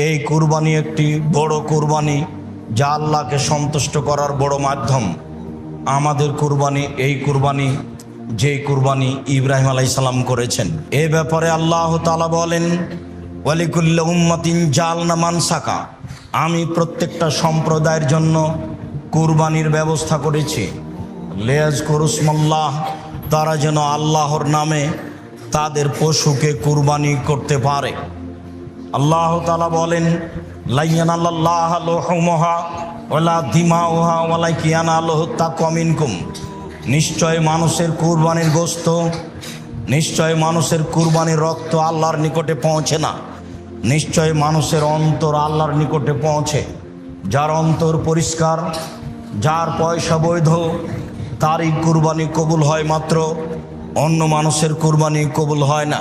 এই কুরবানি একটি বড় কুরবানি, যা আল্লাহকে সন্তুষ্ট করার বড় মাধ্যম। আমাদের কুরবানি এই কুরবানি, যেই কুরবানি ইব্রাহিম আলাইহিস সালাম করেছেন। এ ব্যাপারে আল্লাহ তাআলা বলেন, ওয়ালিকুল্লি উম্মাতিন জাআলনা মানসাকা, আমি প্রত্যেকটা সম্প্রদায়ের জন্য কুরবানির ব্যবস্থা করেছি। লিয়াজকুরু ইসমাল্লাহ, তারা যেন আল্লাহর নামে তাদের পশুকে কুরবানি করতে পারে। আল্লাহ তাআলা বলেন, লা ইয়ানালাল্লাহু লুহুমুহা ওয়ালা দিমাউহা ওয়ালাকিন ইয়ানালুহু তাকওয়া মিনকুম, নিশ্চয় মানুষের কুরবানির গোশত, নিশ্চয় মানুষের কুরবানির রক্ত আল্লাহর নিকটে পৌঁছে না, নিশ্চয় মানুষের অন্তর আল্লাহর নিকটে পৌঁছে। যার অন্তর পরিষ্কার, যার পয়সা বৈধ, তারই কুরবানি কবুল হয় মাত্র, অন্য মানুষের কুরবানি কবুল হয় না।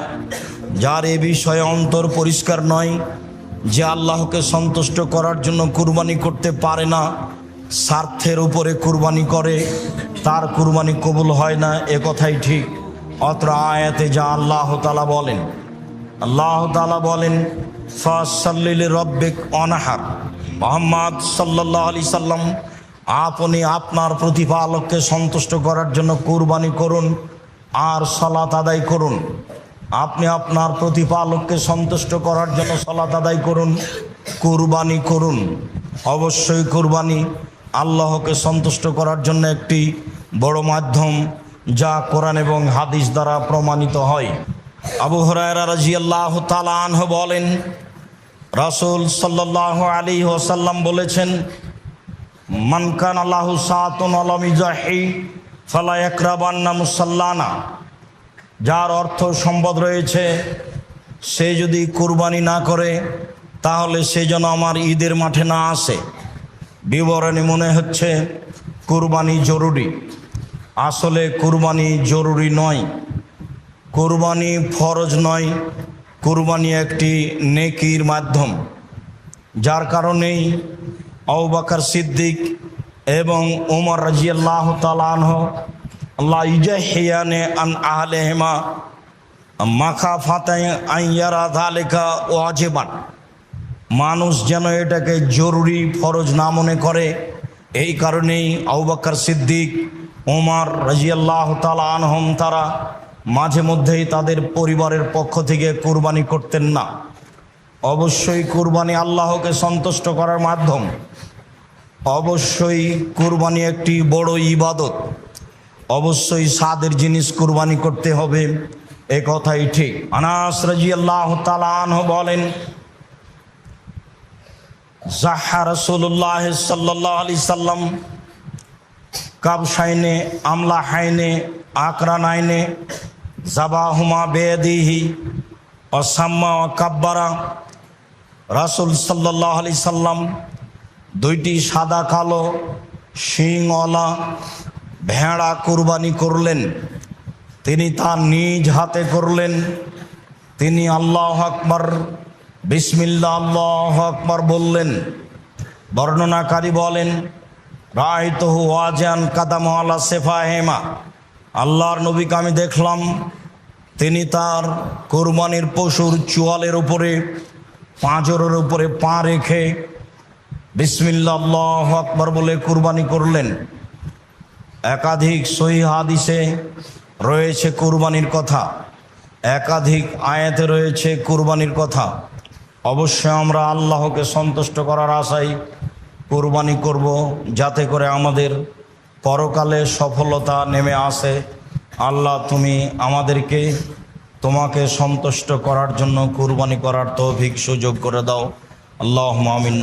যার এ বিষয়ে অন্তর পরিষ্কার নয়, যে আল্লাহকে সন্তুষ্ট করার জন্য কুরবানি করতে পারে না, স্বার্থের উপরে কুরবানি করে, তার কুরবানি কবুল হয় না, এ কথাই ঠিক। অত্র আয়াতে যা আল্লাহ তাআলা বলেন, আল্লাহ তাআলা বলেন, ফাসাল্লি লিরাব্বিক ওয়ানহার, মুহাম্মদ সাল্লাল্লাহু আলাইহি সাল্লাম, আপনি আপনার প্রতিপালককে সন্তুষ্ট করার জন্য কুরবানি করুন আর সালাত আদায় করুন। আপনি আপনার প্রতিপালককে সন্তুষ্ট করার জন্য সালাত আদায় করুন, কুরবানি করুন। অবশ্যই কুরবানি আল্লাহকে সন্তুষ্ট করার জন্য একটি বড় মাধ্যম, যা কোরআন এবং হাদিস দ্বারা প্রমাণিত হয়। আবু হুরায়রা রাদিয়াল্লাহু তাআলা আনহু বলেন, রাসূল সাল্লাল্লাহু আলাইহি ওয়াসাল্লাম বলেছেন, মান কানা লাহু সাআতুন ওয়া লাম ইজাহি ফালা ইয়াকরাবান্না মুসাল্লানা, যার অর্থ সম্পদ রয়েছে, সে যদি কুরবানি না করে তাহলে সে যেন আমার ঈদের মাঠে না আসে। বিবরণী মনে হচ্ছে কুরবানি জরুরি, আসলে কুরবানি জরুরি নয়, কুরবানি ফরজ নয়, কুরবানি একটি নেকির মাধ্যম। যার কারণেই আবু বকর সিদ্দিক এবং ওমর রাদিয়াল্লাহু তাআলা আনহু লা ইজাহিয়ানে আন আহলিহিমা মাখাফাতান আন ইয়ারা যালিকা ওয়াজিবান, মানুষ যেন এটাকে জরুরি ফরজ না মনে করে, এই কারণেই আবু বকর সিদ্দিক, ওমর রাদিয়াল্লাহু তাআলা আনহুম তারা মাঝে মধ্যেই তাদের পরিবারের পক্ষ থেকে কুরবানি করতেন না। অবশ্যই কুরবানি আল্লাহকে সন্তুষ্ট করার মাধ্যম, অবশ্যই কুরবানি একটি বড় ইবাদত, অবশ্যই স্বাদের জিনিস কুরবানি করতে হবে, এ কথাই ঠিক। আনাস রাদিয়াল্লাহু তাআলা আনহু বলেন, যাহা রাসূলুল্লাহ সাল্লাল্লাহু আলাইহি সাল্লাম কাবশাইনে আমলাহাইনে আকরানাইনে যাবাহুমা বিয়াদিহি ওয়া সাম্মা ওয়া কাব্বারা, রাসূল সাল্লাল্লাহু আলাইহি সাল্লাম দুইটি সাদা কালো শিংওয়ালা ভেড়া কুরবানি করলেন। তিনি তা নিজ হাতে করলেন। তিনি আল্লাহু আকবার, বিসমিল্লাহ আল্লাহু আকবার বললেন। বর্ণনাকারী বলেন, রাআইতুহু ওয়াজিআন কাদামু আলা সিফাহিমা, আল্লাহর নবীকে আমি দেখলাম, তিনি তার কুরবানির পশুর চোয়ালের উপরে, পাঁজরের উপরে পা রেখে বিসমিল্লাহ আল্লাহু আকবার বলে কুরবানি করলেন। একাধিক সহিহ হাদিসে রয়েছে কুরবানির কথা, একাধিক আয়াতে রয়েছে কুরবানির কথা। অবশ্যই আমরা আল্লাহকে সন্তুষ্ট করার আশায় কুরবানি করব, যাতে করে আমাদের পরকালে সফলতা নেমে আসে। আল্লাহ, তুমি আমাদেরকে তোমাকে সন্তুষ্ট করার জন্য কুরবানি করার তৌফিক সুযোগ করে দাও। আল্লাহুম্মা আমিন।